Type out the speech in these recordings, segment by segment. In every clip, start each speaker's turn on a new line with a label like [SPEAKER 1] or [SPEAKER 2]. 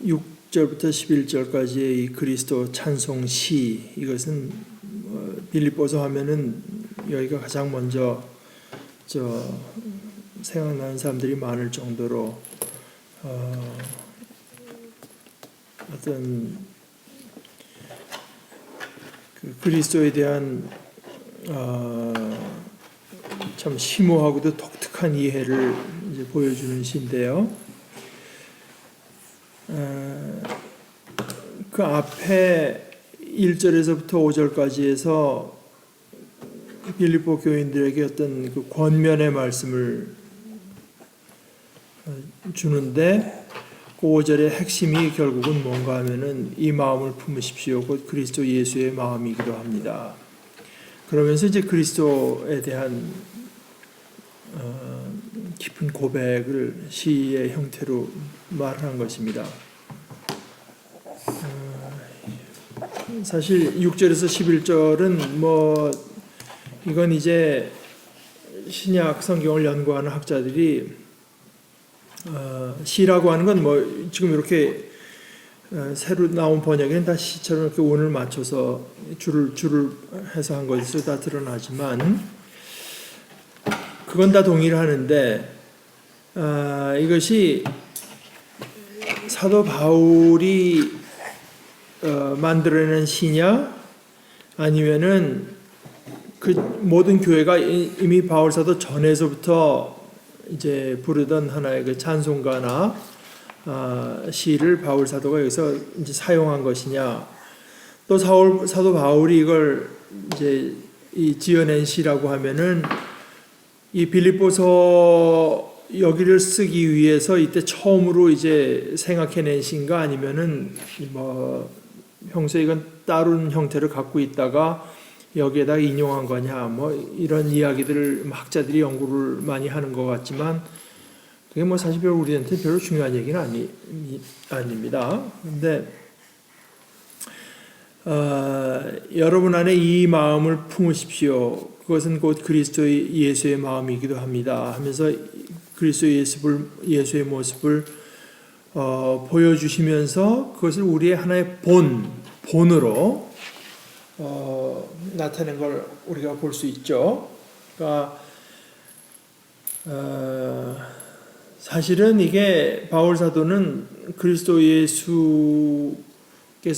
[SPEAKER 1] 6절부터 11절까지의 이 그리스도 찬송 시, 이것은 빌립보서 하면은 여기가 가장 먼저 생각나는 사람들이 많을 정도로 어떤 그 그리스도에 대한 참 심오하고도 독특한 이해를 이제 보여주는 시인데요. 그 앞에 1절에서부터 5절까지 해서 빌립보 교인들에게 어떤 그 권면의 말씀을 주는데, 그 5절의 핵심이 결국은 뭔가 하면은 이 마음을 품으십시오. 곧 그리스도 예수의 마음이기도 합니다. 그러면서 이제 그리스도에 대한 깊은 고백을 시의 형태로 말한 것입니다. 사실 6절에서 11절은 이건 이제 신약 성경을 연구하는 학자들이 시라고 하는 건 지금 이렇게 새로 나온 번역에는 다 시처럼 이렇게 운을 맞춰서 줄을 해서 한 것으로 다 드러나지만, 그건 다 동의를 하는데, 이것이 사도 바울이 만들어낸 시냐, 아니면은 그 모든 교회가 이미 바울 사도 전에서부터 이제 부르던 하나의 그 찬송가나 시를 바울 사도가 여기서 이제 사용한 것이냐, 또 사도 바울이 이걸 이제 지어낸 시라고 하면은 이 빌립보서 여기를 쓰기 위해서 이때 처음으로 이제 생각해낸 시인가, 아니면은 평소에 이건 다른 형태를 갖고 있다가 여기에다 인용한 거냐, 이런 이야기들을 학자들이 연구를 많이 하는 것 같지만, 그게 사실 우리한테 별로 중요한 얘기는 아닙니다. 근데 여러분 안에 이 마음을 품으십시오. 그것은 곧 그리스도 예수의 마음이기도 합니다. 하면서 그리스도 예수의 모습을 보여주시면서 그것을 우리의 하나의 본으로 나타낸 걸 우리가 볼 수 있죠. 그러니까 사실은 이게 바울 사도는 그리스도 예수께서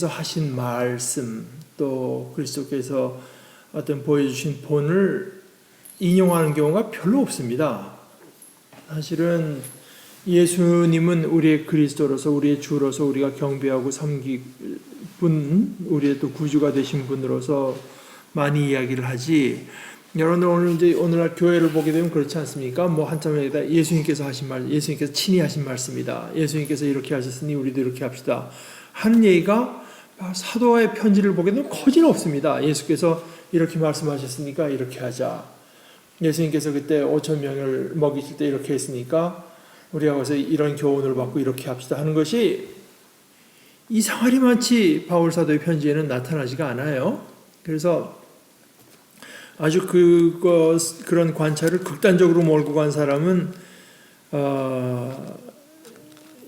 [SPEAKER 1] 하신 말씀, 또 그리스도께서 어떤 보여주신 본을 인용하는 경우가 별로 없습니다. 사실은 예수님은 우리의 그리스도로서, 우리의 주로서, 우리가 경배하고 섬길 분, 우리의 또 구주가 되신 분으로서 많이 이야기를 하지. 여러분들 오늘날 교회를 보게 되면 그렇지 않습니까? 한참 여기다 예수님께서 하신 말, 예수님께서 친히 하신 말씀이다. 예수님께서 이렇게 하셨으니 우리도 이렇게 합시다. 하는 얘기가 사도와의 편지를 보게 되면 거진 없습니다. 예수께서 이렇게 말씀하셨으니까 이렇게 하자. 예수님께서 그때 5,000명을 먹이실 때 이렇게 했으니까 우리가 가서 이런 교훈을 받고 이렇게 합시다 하는 것이 이상하리 많지 바울 사도의 편지에는 나타나지가 않아요. 그래서 아주 그런 관찰을 극단적으로 몰고 간 사람은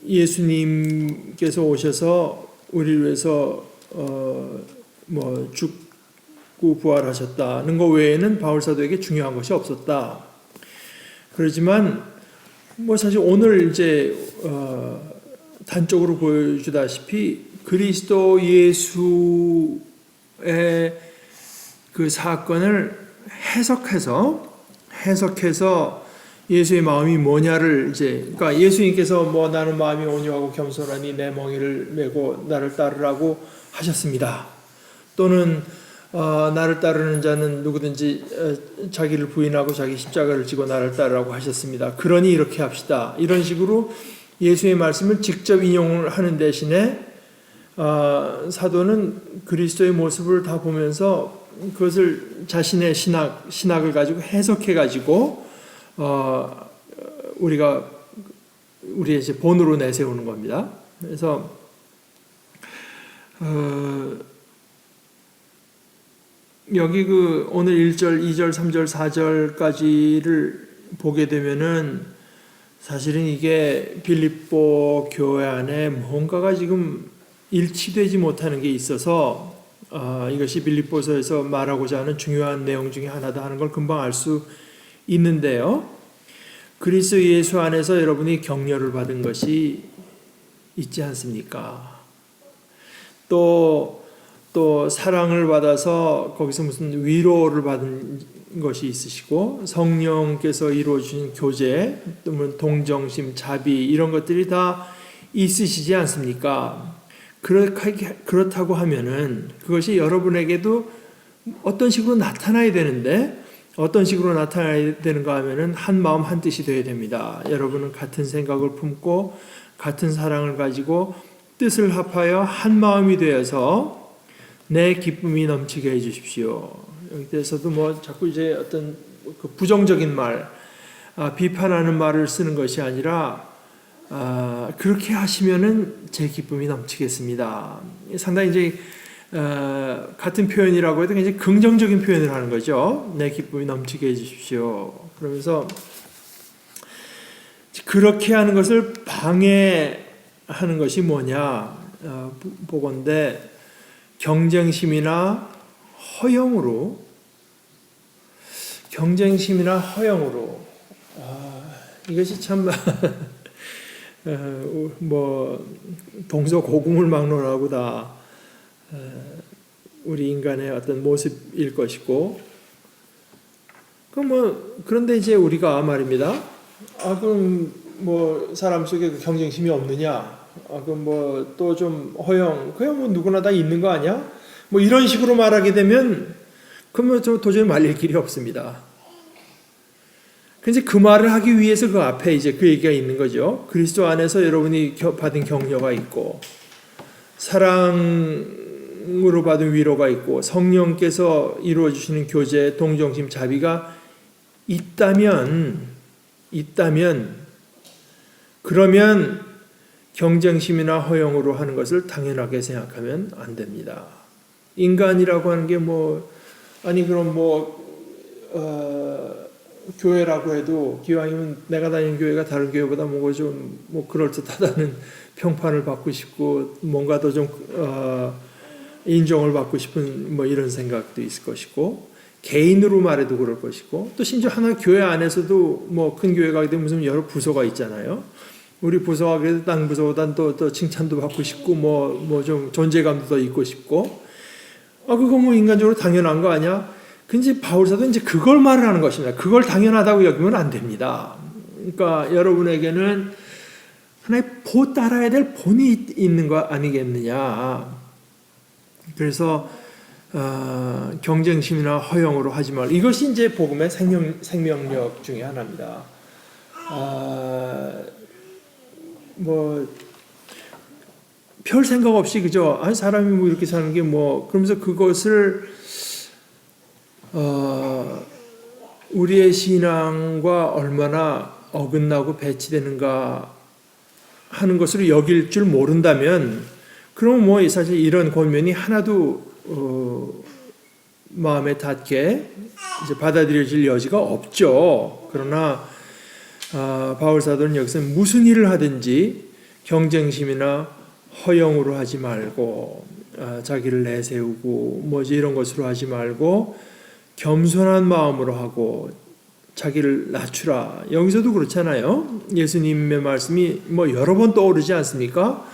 [SPEAKER 1] 예수님께서 오셔서 우리를 위해서 죽고 부활하셨다는 것 외에는 바울 사도에게 중요한 것이 없었다. 그렇지만 사실 오늘 이제 단적으로 보여주다시피 그리스도 예수의 그 사건을 해석해서 예수의 마음이 뭐냐를 그러니까 예수님께서 나는 마음이 온유하고 겸손하니 내 멍에를 메고 나를 따르라고 하셨습니다. 또는 나를 따르는 자는 누구든지 자기를 부인하고 자기 십자가를 지고 나를 따르라고 하셨습니다. 그러니 이렇게 합시다. 이런 식으로 예수의 말씀을 직접 인용을 하는 대신에 사도는 그리스도의 모습을 다 보면서 그것을 자신의 신학을 가지고 해석해 가지고 우리의 이제 본으로 내세우는 겁니다. 그래서 여기 오늘 1절, 2절, 3절, 4절까지를 보게 되면은 사실은 이게 빌립보 교회 안에 뭔가가 지금 일치되지 못하는 게 있어서 이것이 빌립보서에서 말하고자 하는 중요한 내용 중에 하나다 하는 걸 금방 알 수 있는데요. 그리스도 예수 안에서 여러분이 격려를 받은 것이 있지 않습니까? 또 사랑을 받아서 거기서 무슨 위로를 받은 것이 있으시고 성령께서 이루어주신 교제, 또는 동정심, 자비 이런 것들이 다 있으시지 않습니까? 그렇다고 하면은 그것이 여러분에게도 어떤 식으로 나타나야 되는데 어떤 식으로 나타나야 되는가 하면은 한 마음 한 뜻이 되어야 됩니다. 여러분은 같은 생각을 품고 같은 사랑을 가지고 뜻을 합하여 한 마음이 되어서 내 기쁨이 넘치게 해 주십시오. 여기에서도 뭐 자꾸 이제 어떤 그 부정적인 말, 비판하는 말을 쓰는 것이 아니라 그렇게 하시면은 제 기쁨이 넘치겠습니다. 상당히 이제 같은 표현이라고 해도 굉장히 긍정적인 표현을 하는 거죠. 내 기쁨이 넘치게 해주십시오. 그러면서 그렇게 하는 것을 방해하는 것이 뭐냐 보건대 경쟁심이나 허영으로 이것이 참 뭐 동서고금을 막론하고 다 우리 인간의 어떤 모습일 것이고 그런데 이제 우리가 말입니다. 그럼 뭐 사람 속에 그 경쟁심이 없느냐? 그럼 뭐 또 좀 그냥 뭐 누구나 다 있는 거 아니야? 뭐 이런 식으로 말하게 되면 그러면 좀 도저히 말릴 길이 없습니다. 근데 그 말을 하기 위해서 그 앞에 이제 그 얘기가 있는 거죠. 그리스도 안에서 여러분이 받은 격려가 있고 사랑으로 받은 위로가 있고 성령께서 이루어 주시는 교제, 동정심, 자비가 있다면 그러면 경쟁심이나 허영으로 하는 것을 당연하게 생각하면 안 됩니다. 인간이라고 하는 게 교회라고 해도 기왕이면 내가 다니는 교회가 다른 교회보다 뭔가 좀 그럴듯하다는 평판을 받고 싶고 뭔가 더 좀 인정을 받고 싶은 이런 생각도 있을 것이고 개인으로 말해도 그럴 것이고 또 심지어 하나 교회 안에서도 큰 교회가 되면 무슨 여러 부서가 있잖아요. 우리 부서가 그래도 다른 부서보단 또 칭찬도 받고 싶고 좀 존재감도 더 있고 싶고 그거 인간적으로 당연한 거 아니야? 근데 바울사도 이제 그걸 말을 하는 것입니다. 그걸 당연하다고 여기면 안 됩니다. 그러니까 여러분에게는 하나의 따라야 될 본이 있는 거 아니겠느냐. 그래서 경쟁심이나 허영으로 하지 말. 이것이 이제 복음의 생명력 중에 하나입니다. 별 생각 없이 그죠? 사람이 이렇게 사는 게 그러면서 그것을 우리의 신앙과 얼마나 어긋나고 배치되는가 하는 것으로 여길 줄 모른다면 그럼 사실 이런 권면이 하나도 마음에 닿게 이제 받아들여질 여지가 없죠. 그러나 바울 사도는 여기서 무슨 일을 하든지 경쟁심이나 허영으로 하지 말고 자기를 내세우고 이런 것으로 하지 말고 겸손한 마음으로 하고 자기를 낮추라. 여기서도 그렇잖아요. 예수님의 말씀이 여러 번 떠오르지 않습니까?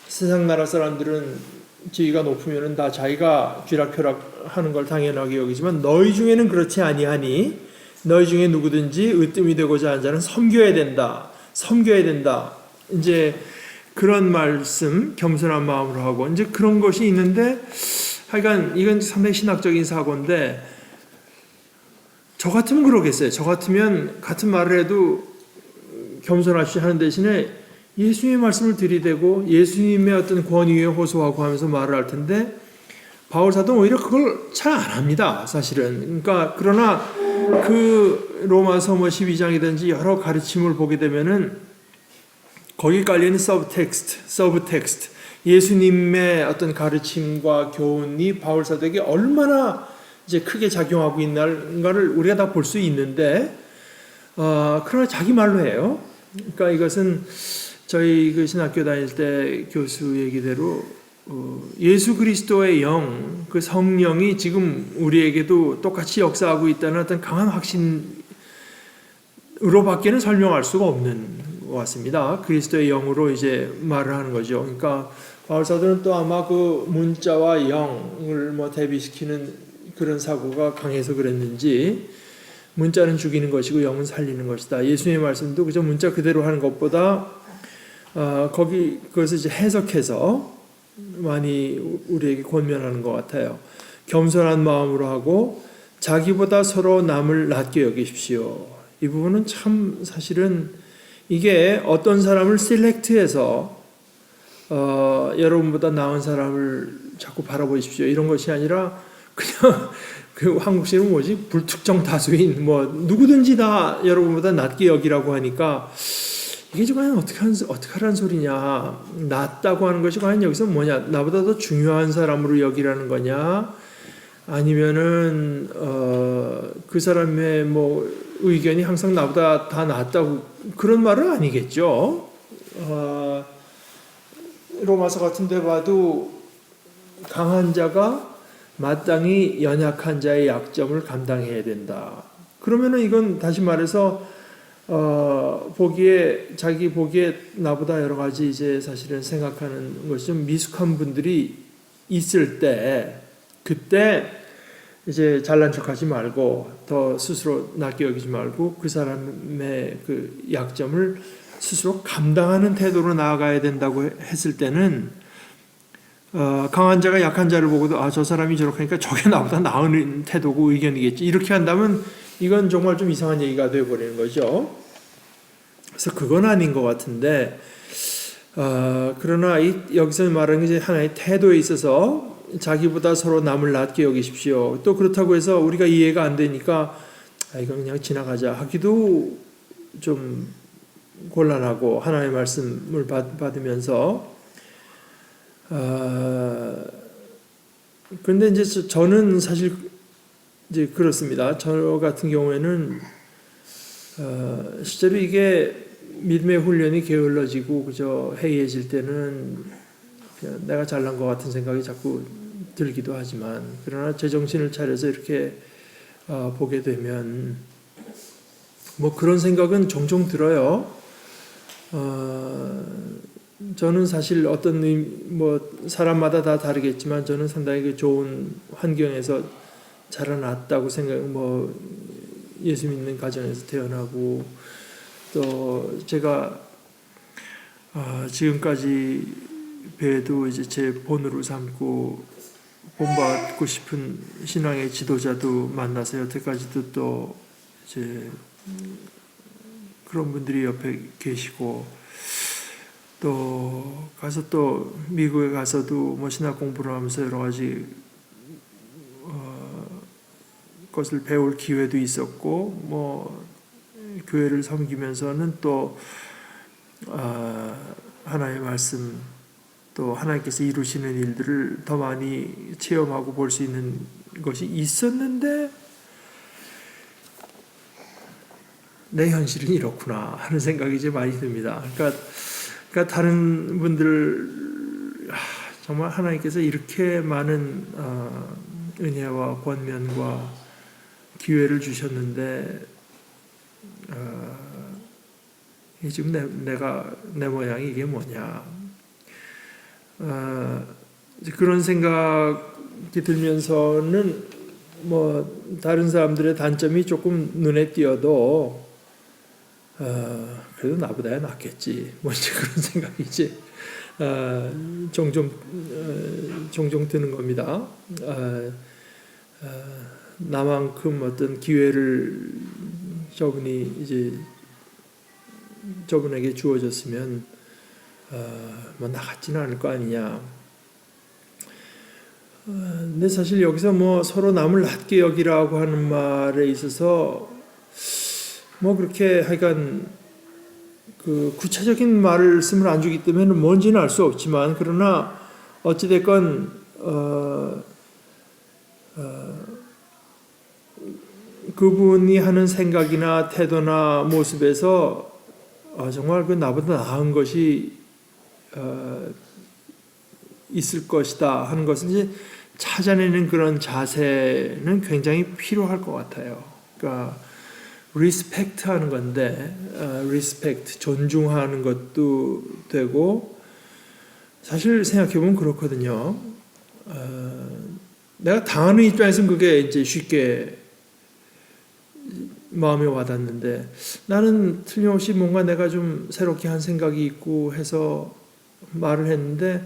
[SPEAKER 1] 세상 나라 사람들은 지위가 높으면 다 자기가 쥐락펴락 하는 걸 당연하게 여기지만 너희 중에는 그렇지 아니하니 너희 중에 누구든지 으뜸이 되고자 하는 자는 섬겨야 된다. 이제 그런 말씀 겸손한 마음으로 하고 이제 그런 것이 있는데 하여간 이건 상당히 신학적인 사고인데 저 같으면 그러겠어요. 저 같으면 같은 말을 해도 겸손하시 하는 대신에 예수님의 말씀을 들이대고 예수님의 어떤 권위에 호소하고 하면서 말을 할 텐데 바울 사도는 오히려 그걸 잘 안 합니다. 사실은. 그러나 그 로마서 12장이든지 여러 가르침을 보게 되면은 거기 깔리는 서브텍스트 예수님의 어떤 가르침과 교훈이 바울 사도에게 얼마나 이제 크게 작용하고 있는가를 우리가 다 볼 수 있는데 그러나 자기 말로 해요. 그러니까 이것은 저희 그 신학교 다닐 때 교수 얘기대로 예수 그리스도의 영, 그 성령이 지금 우리에게도 똑같이 역사하고 있다는 어떤 강한 확신으로밖에는 설명할 수가 없는 것 같습니다. 그리스도의 영으로 이제 말을 하는 거죠. 그러니까 바울 사도는 또 아마 그 문자와 영을 뭐 대비시키는 그런 사고가 강해서 그랬는지, 문자는 죽이는 것이고 영은 살리는 것이다. 예수님의 말씀도 그저 문자 그대로 하는 것보다 그것을 이제 해석해서 많이 우리에게 권면하는 것 같아요. 겸손한 마음으로 하고 자기보다 서로 남을 낮게 여기십시오. 이 부분은 참 사실은 이게 어떤 사람을 셀렉트해서 여러분보다 나은 사람을 자꾸 바라보십시오 이런 것이 아니라 그냥 그 한국식은 뭐지? 불특정 다수인 뭐 누구든지 다 여러분보다 낮게 여기라고 하니까 이게 과연 어떻게 하라는 소리냐? 낮다고 하는 것이 과연 여기서 뭐냐? 나보다 더 중요한 사람으로 여기라는 거냐? 아니면은 그 사람의 뭐 의견이 항상 나보다 다 낫다고 그런 말은 아니겠죠. 로마서 같은 데 봐도 강한 자가 마땅히 연약한 자의 약점을 감당해야 된다. 그러면은 이건 다시 말해서 자기 보기에 나보다 여러 가지 이제 사실은 생각하는 것이 좀 미숙한 분들이 있을 때, 그때 이제 잘난 척하지 말고 더 스스로 낮게 여기지 말고 그 사람의 그 약점을 스스로 감당하는 태도로 나아가야 된다고 했을 때는 강한 자가 약한 자를 보고도 저 사람이 저렇게 하니까 저게 나보다 나은 태도고 의견이겠지 이렇게 한다면 이건 정말 좀 이상한 얘기가 되어버리는 거죠. 그래서 그건 아닌 것 같은데 그러나 여기서 말하는 게 이제 하나의 태도에 있어서 자기보다 서로 남을 낮게 여기십시오. 또 그렇다고 해서 우리가 이해가 안 되니까 이건 그냥 지나가자 하기도 좀 곤란하고 하나님의 말씀을 받으면서 그런데 이제 저는 사실 이제 그렇습니다. 저 같은 경우에는 실제로 이게 믿음의 훈련이 게을러지고 그저 해이해질 때는 내가 잘난 것 같은 생각이 자꾸 들기도 하지만, 그러나 제 정신을 차려서 이렇게 보게 되면 뭐 그런 생각은 종종 들어요. 저는 사실 어떤 뭐 사람마다 다 다르겠지만 저는 상당히 좋은 환경에서 자라났다고 뭐 예수 믿는 가정에서 태어나고 또 제가 지금까지 배도 이제 제 본으로 삼고 본받고 싶은 신앙의 지도자도 만나서 여태까지도 또 이제 그런 분들이 옆에 계시고, 또 가서 또 미국에 가서도 뭐 신학 공부를 하면서 여러 가지 것을 배울 기회도 있었고, 뭐 교회를 섬기면서는 또 하나님의 말씀, 또 하나님께서 이루시는 일들을 더 많이 체험하고 볼 수 있는 것이 있었는데 내 현실은 이렇구나 하는 생각이 이제 많이 듭니다. 그러니까 다른 분들 정말 하나님께서 이렇게 많은 은혜와 권면과 기회를 주셨는데 지금 내 모양이 이게 뭐냐, 그런 생각이 들면서는 뭐 다른 사람들의 단점이 조금 눈에 띄어도 그래도 나보다야 낫겠지, 뭐 이제 그런 생각이 이제 종종 드는 겁니다. 나만큼 어떤 기회를 저분에게 주어졌으면 뭐 나 같지는 않을 거 아니냐. 근데 사실 여기서 뭐 서로 남을 낮게 여기라고 하는 말에 있어서 뭐 그렇게 하여간 그 구체적인 말씀을 안 주기 때문에 뭔지는 알 수 없지만, 그러나 어찌됐건 그분이 하는 생각이나 태도나 모습에서 정말 그 나보다 나은 것이 있을 것이다 하는 것을 이제 찾아내는 그런 자세는 굉장히 필요할 것 같아요. 그러니까 리스펙트 하는 건데, 리스펙트, 존중하는 것도 되고, 사실 생각해보면 그렇거든요. 내가 당하는 입장에서는 그게 이제 쉽게 마음에 와닿는데, 나는 틀림없이 뭔가 내가 좀 새롭게 한 생각이 있고 해서 말을 했는데,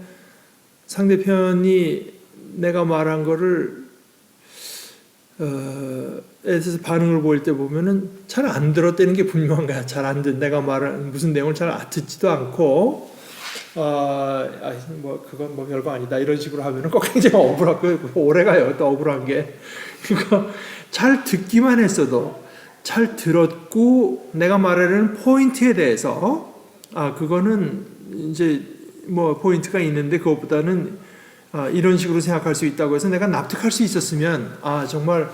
[SPEAKER 1] 상대편이 내가 말한 거를 에서 반응을 보일 때 보면은 잘 안 들었다는 게 분명한 거야. 잘 안 듣. 내가 말한 무슨 내용을 잘 듣지도 않고, 뭐 그건 뭐 별거 아니다 이런 식으로 하면은 꼭 굉장히 억울하고 오래 가요. 또 억울한 게. 그러니까 잘 듣기만 했어도 잘 들었고 내가 말하려는 포인트에 대해서 그거는 이제 뭐 포인트가 있는데 그것보다는 이런 식으로 생각할 수 있다고 해서 내가 납득할 수 있었으면 정말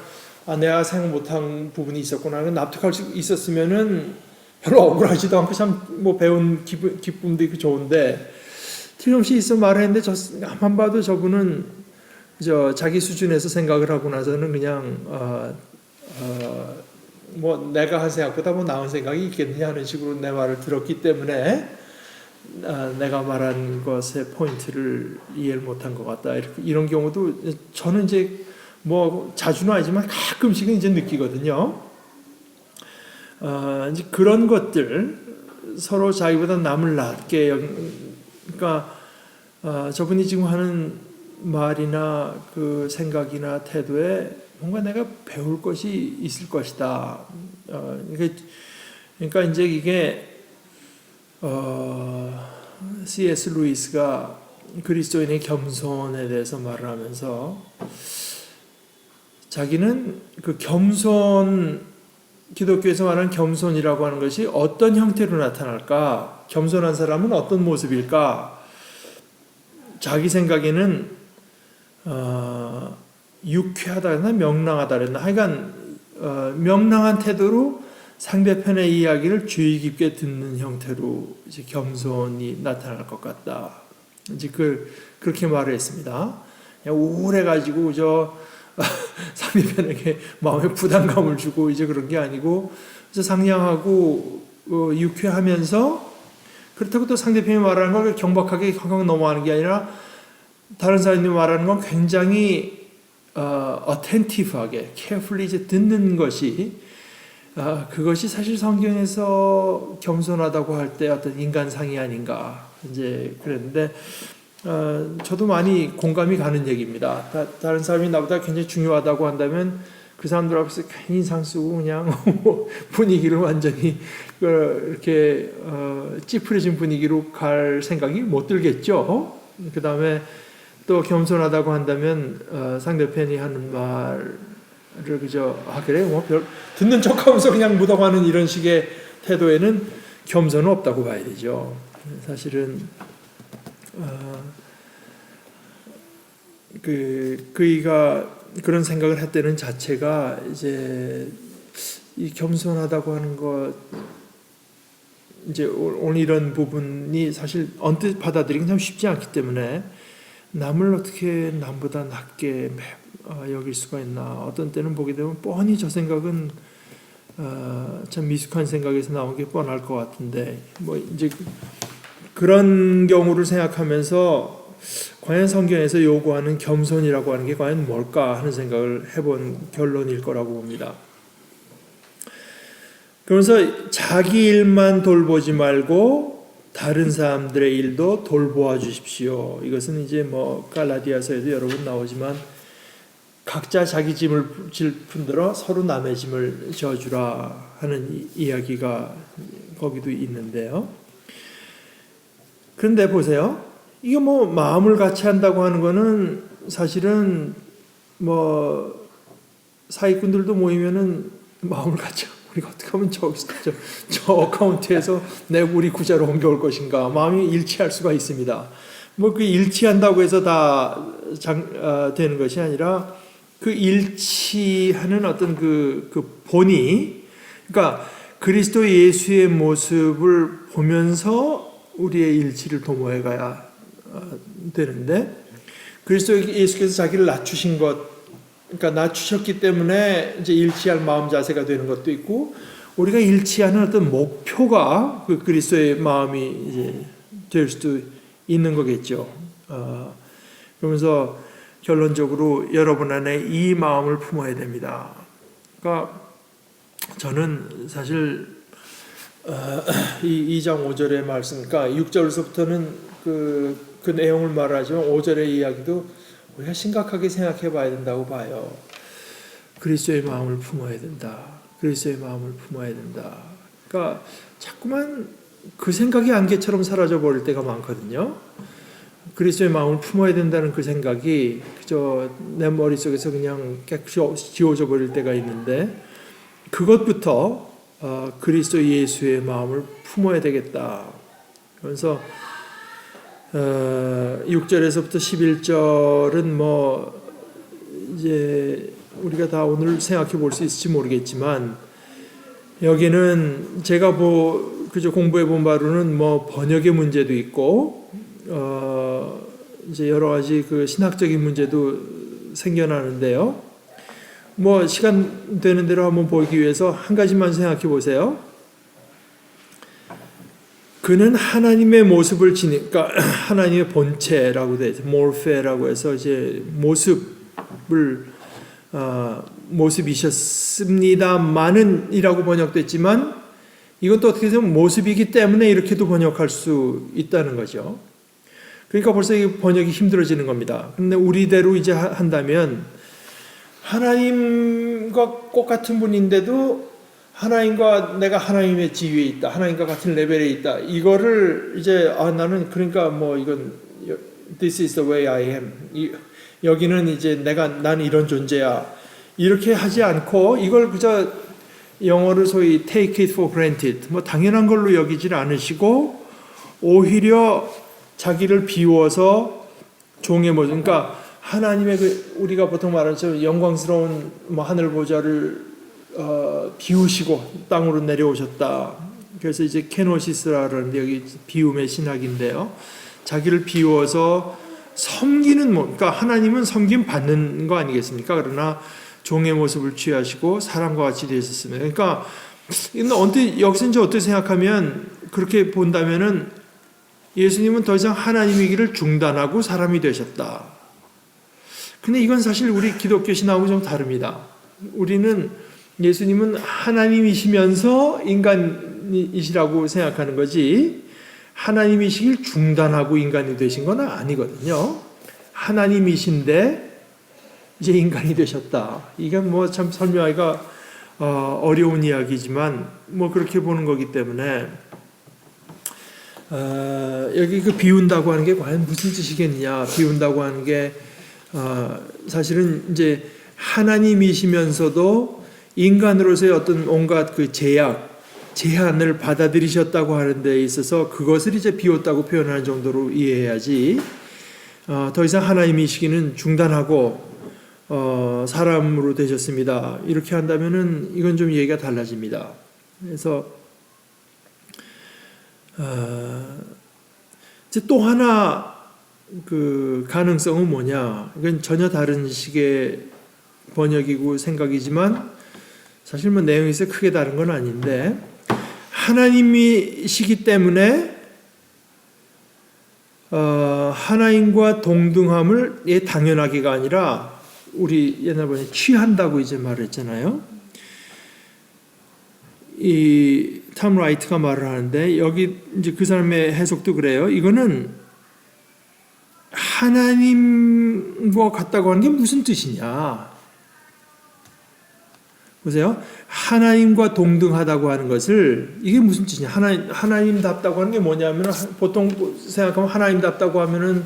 [SPEAKER 1] 내가 생각 못한 부분이 있었구나 납득할 수 있었으면은 별로 억울하지도 않고 참 뭐 배운 기쁨도 있고 좋은데 틀림없이 있어 말했는데 가만 봐도 저분은 자기 수준에서 생각을 하고 나서는 그냥 뭐 내가 한 생각보다 뭐 나은 생각이 있겠느냐 하는 식으로 내 말을 들었기 때문에 내가 말한 것의 포인트를 이해를 못한 것 같다. 이런 경우도 저는 이제 뭐 자주는 아니지만 가끔씩은 이제 느끼거든요. 이제 그런 것들 서로 자기보다 남을 낮게 그러니까 저분이 지금 하는 말이나 그 생각이나 태도에 뭔가 내가 배울 것이 있을 것이다. 그러니까 이제 이게 C.S. 루이스가 그리스도인의 겸손에 대해서 말을 하면서 자기는 그 겸손 기독교에서 말하는 겸손이라고 하는 것이 어떤 형태로 나타날까? 겸손한 사람은 어떤 모습일까? 자기 생각에는 유쾌하다나 명랑하다 그랬나? 하여간 명랑한 태도로 상대편의 이야기를 주의 깊게 듣는 형태로 이제 겸손이 나타날 것 같다. 이제 그렇게 말을 했습니다. 그냥 우울해가지고 상대편에게 마음에 부담감을 주고 이제 그런 게 아니고 상냥하고 유쾌하면서 그렇다고 또 상대편이 말하는 걸 경박하게 gang 넘어가는 게 아니라 다른 사람이 말하는 건 굉장히 attentive하게 carefully 이제 듣는 것이 그것이 사실 성경에서 겸손하다고 할 때 어떤 인간상이 아닌가 이제 그랬는데 저도 많이 공감이 가는 얘기입니다. 다른 사람이 나보다 굉장히 중요하다고 한다면 그 사람들 앞에서 괜히 인상 쓰고 그냥 분위기를 완전히 이렇게 찌푸려진 분위기로 갈 생각이 못 들겠죠. 그 다음에 또 겸손하다고 한다면 상대편이 하는 말을 그저 그래 뭐 듣는 척하면서 그냥 묻어가는 이런 식의 태도에는 겸손은 없다고 봐야 되죠. 사실은 그이가 그런 생각을 했다는 자체가 이제 이 겸손하다고 하는 것 이제 오늘 이런 부분이 사실 언뜻 받아들이기 참 쉽지 않기 때문에 남을 어떻게 남보다 낮게 여길 수가 있나. 어떤 때는 보게 되면 뻔히 저 생각은 참 미숙한 생각에서 나온 게 뻔할 것 같은데 뭐 이제 그런 경우를 생각하면서 과연 성경에서 요구하는 겸손이라고 하는 게 과연 뭘까 하는 생각을 해본 결론일 거라고 봅니다. 그러면서 자기 일만 돌보지 말고 다른 사람들의 일도 돌보아 주십시오. 이것은 이제 뭐 갈라디아서에도 여러 번 나오지만 각자 자기 짐을 푼들어 서로 남의 짐을 져주라 하는 이야기가 거기도 있는데요. 그런데 보세요. 이게 뭐 마음을 같이 한다고 하는 거는 사실은 뭐 사기꾼들도 모이면은 마음을 같이 우리가 어떻게 하면 저 어카운트에서 우리 구자로 옮겨올 것인가 마음이 일치할 수가 있습니다. 뭐 그 일치한다고 해서 다 되는 것이 아니라 그 일치하는 어떤 그 본이 그러니까 그리스도 예수의 모습을 보면서 우리의 일치를 도모해 가야 되는데, 그리스도 예수께서 자기를 낮추신 것, 그러니까 낮추셨기 때문에 이제 일치할 마음 자세가 되는 것도 있고, 우리가 일치하는 어떤 목표가 그 그리스도의 마음이 이제 될 수도 있는 거겠죠. 그러면서 결론적으로 여러분 안에 이 마음을 품어야 됩니다. 그러니까 저는 사실 이 2장 5절의 말씀, 그러니까 6절에서부터는 그 내용을 말하지만 5절의 이야기도 우리가 심각하게 생각해 봐야 된다고 봐요. 그리스도의 마음을 품어야 된다. 그리스도의 마음을 품어야 된다. 그러니까 자꾸만 그 생각이 안개처럼 사라져 버릴 때가 많거든요. 그리스도의 마음을 품어야 된다는 그 생각이 그저 내 머릿속에서 그냥 깨끗이 지워져 버릴 때가 있는데, 그것부터 그리스도 예수의 마음을 품어야 되겠다. 그래서 6절에서부터 11절은 뭐 이제 우리가 다 오늘 생각해 볼 수 있을지 모르겠지만, 여기는 제가 그저 공부해 본 바로는 뭐 번역의 문제도 있고 이제 여러 가지 그 신학적인 문제도 생겨나는데요. 뭐 시간 되는 대로 한번 보기 위해서 한 가지만 생각해 보세요. 그는 하나님의 모습을 지니까 하나님의 본체라고 돼 있죠. 모르페라고 해서 이제 모습이셨습니다만은이라고 번역됐지만, 이것도 어떻게 보면 모습이기 때문에 이렇게도 번역할 수 있다는 거죠. 그러니까 벌써 이 번역이 힘들어지는 겁니다. 그런데 우리대로 이제 한다면, 하나님과 똑같은 분인데도 하나님과 내가 하나님의 지위에 있다, 하나님과 같은 레벨에 있다, 이거를 이제 나는 그러니까 뭐 이건 this is the way I am, 여기는 이제 난 이런 존재야, 이렇게 하지 않고 이걸 그저 영어로 소위 take it for granted, 뭐 당연한 걸로 여기질 않으시고 오히려 자기를 비워서 종의 모습, 그러니까 하나님의 우리가 보통 말하는 영광스러운 뭐 하늘 보좌를 비우시고 땅으로 내려오셨다. 그래서 이제 케노시스라는 여기 비움의 신학인데요. 자기를 비워서 섬기는 그러니까 하나님은 섬김 받는 거 아니겠습니까? 그러나 종의 모습을 취하시고 사람과 같이 되셨습니다. 그러니까 여기서 이제 어떻게 생각하면, 그렇게 본다면은 예수님은 더 이상 하나님이기를 중단하고 사람이 되셨다. 근데 이건 사실 우리 기독교 신앙하고 좀 다릅니다. 우리는 예수님은 하나님이시면서 인간이시라고 생각하는 거지, 하나님이시길 중단하고 인간이 되신 건 아니거든요. 하나님이신데 이제 인간이 되셨다. 이게 뭐 참 설명하기가 어려운 이야기지만 뭐 그렇게 보는 거기 때문에 여기 그 비운다고 하는 게 과연 무슨 뜻이겠느냐. 비운다고 하는 게 사실은 이제 하나님이시면서도 인간으로서의 어떤 온갖 그 제한을 받아들이셨다고 하는 데 있어서 그것을 이제 비웠다고 표현하는 정도로 이해해야지, 더 이상 하나님이시기는 중단하고 사람으로 되셨습니다, 이렇게 한다면은 이건 좀 얘기가 달라집니다. 그래서 이제 또 하나 그 가능성은 뭐냐, 이건 전혀 다른 식의 번역이고 생각이지만 사실 뭐 내용에서 크게 다른 건 아닌데, 하나님이시기 때문에 하나님과 동등함을 당연하기가 아니라 우리 옛날 번에 취한다고 이제 말했잖아요. 이 탐 라이트가 말을 하는데 여기 이제 그 사람의 해석도 그래요. 이거는 하나님과 같다고 하는 게 무슨 뜻이냐? 보세요. 하나님과 동등하다고 하는 것을 이게 무슨 뜻이냐? 하나님답다고 하는 게 뭐냐면, 보통 생각하면 하나님답다고 하면은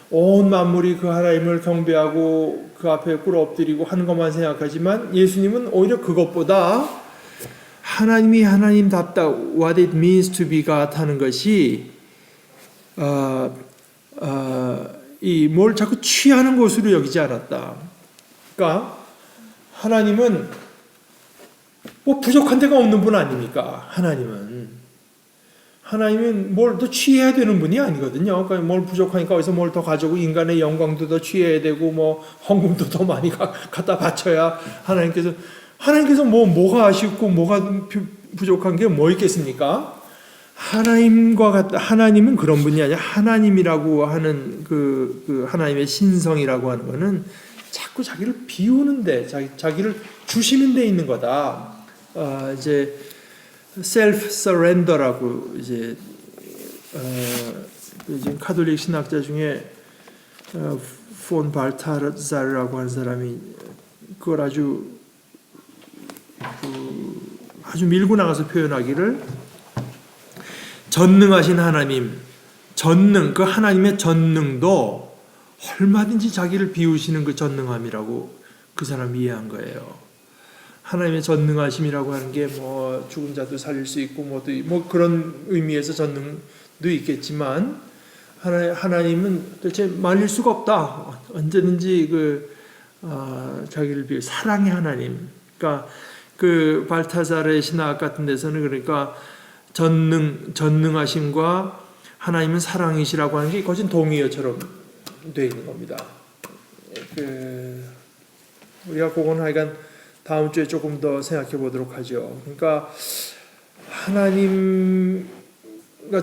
[SPEAKER 1] 온 만물이 그 하나님을 경배하고 그 앞에 꿇어 엎드리고 하는 것만 생각하지만, 예수님은 오히려 그것보다 하나님이 하나님답다, what it means to be God 하는 것이 이 뭘 자꾸 취하는 것으로 여기지 않았다. 그러니까 하나님은 뭐 부족한 데가 없는 분 아닙니까? 하나님은 뭘 더 취해야 되는 분이 아니거든요. 그러니까 뭘 부족하니까 어디서 뭘 더 가져오고 인간의 영광도 더 취해야 되고 뭐 헌금도 더 많이 갖다 바쳐야 하나님께서 뭐가 아쉽고 뭐가 부족한 게 뭐 있겠습니까? 하나님은 그런 분이 아니라 하나님이라고 하는 그 하나님의 신성이라고 하는 거는 자꾸 자기를 비우는데 자기를 주시는 데 있는 거다. 이제 self surrender라고 이제 지금 카톨릭 신학자 중에 폰 발타자르라고 하는 사람이 그걸 아주 밀고 나가서 표현하기를 전능하신 하나님, 그 하나님의 전능도 얼마든지 자기를 비우시는 그 전능함이라고 그 사람이 이해한 거예요. 하나님의 전능하심이라고 하는 게 뭐 죽은 자도 살릴 수 있고 뭐 그런 의미에서 전능도 있겠지만 하나님은 도대체 말릴 수가 없다. 언제든지 자기를 비우 사랑의 하나님. 그러니까 그 발타자르의 신학 같은 데서는 그러니까 전능하심과 하나님은 사랑이시라고 하는 게 거진 동의어처럼 되어 있는 겁니다. 우리가 그건 하여간 다음 주에 조금 더 생각해 보도록 하죠. 그러니까 그러니까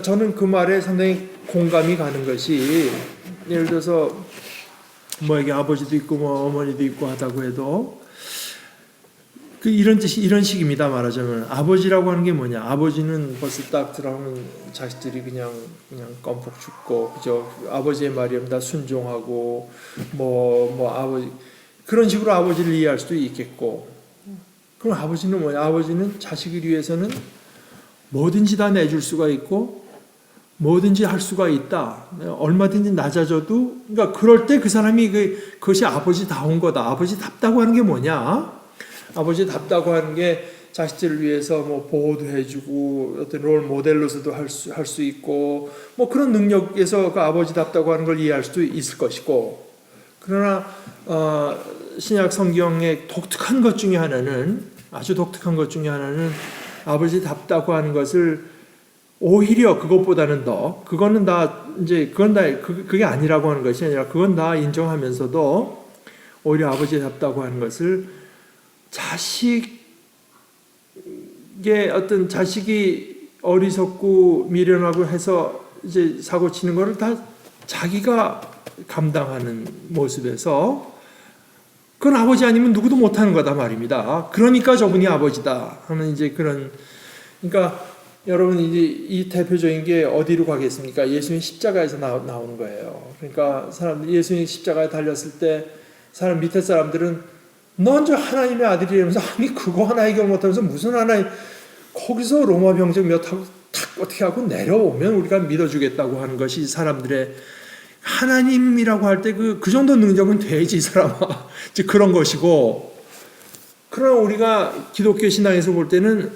[SPEAKER 1] 저는 그 말에 상당히 공감이 가는 것이 예를 들어서 뭐에게 아버지도 있고 뭐 어머니도 있고 하다고 해도 이런 식입니다. 말하자면 아버지라고 하는 게 뭐냐? 아버지는 벌써 딱 들어오면 자식들이 그냥 껌뻑 죽고 그죠? 아버지의 말이면 다 순종하고 뭐 아버지 그런 식으로 아버지를 이해할 수도 있겠고. 그럼 아버지는 뭐냐? 아버지는 자식을 위해서는 뭐든지 다 내줄 수가 있고 뭐든지 할 수가 있다. 얼마든지 낮아져도 그러니까 그럴 때 그 사람이 그것이 아버지다운 거다. 아버지답다고 하는 게 뭐냐? 아버지답다고 하는 게 자식들을 위해서 뭐 보호도 해주고 어떤 롤 모델로서도 할 수 있고 뭐 그런 능력에서 그 아버지답다고 하는 걸 이해할 수도 있을 것이고 그러나 신약 성경의 독특한 것 중에 하나는 아주 독특한 것 중에 하나는 아버지답다고 하는 것을 오히려 그것보다는 더 그건 다 그게 아니라고 하는 것이 아니라 그건 다 인정하면서도 오히려 아버지답다고 하는 것을 자식이 어리석고 미련하고 해서 이제 사고 치는 거를 다 자기가 감당하는 모습에서 그건 아버지 아니면 누구도 못하는 거다 말입니다. 그러니까 저분이 아버지다 하는 이제 그러니까 여러분 이제 이 대표적인 게 어디로 가겠습니까? 예수님 십자가에서 나오는 거예요. 그러니까 예수님 십자가에 달렸을 때 사람 밑에 사람들은 넌 저 하나님의 아들이라면서 아니 그거 하나 해결 못하면서 무슨 하나님 거기서 로마 병정 몇 하고 탁 어떻게 하고 내려오면 우리가 믿어주겠다고 하는 것이 사람들의 하나님이라고 할 때 그 정도 능력은 돼야지 이 사람아 이제 그런 것이고 그러나 우리가 기독교 신앙에서 볼 때는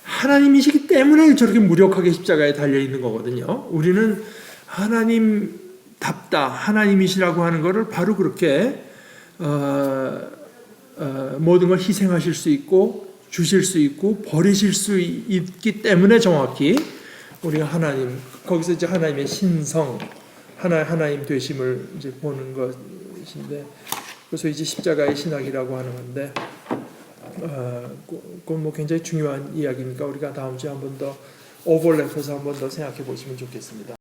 [SPEAKER 1] 하나님이시기 때문에 저렇게 무력하게 십자가에 달려 있는 거거든요. 우리는 하나님답다 하나님이시라고 하는 것을 바로 그렇게 모든 걸 희생하실 수 있고 주실 수 있고 버리실 수 있기 때문에 정확히 우리가 거기서 이제 하나님의 신성 하나님 되심을 이제 보는 것인데 그래서 이제 십자가의 신학이라고 하는 건데 그건 뭐 굉장히 중요한 이야기니까 우리가 다음 주에 한 번 더 오버랩해서 한 번 더 생각해 보시면 좋겠습니다.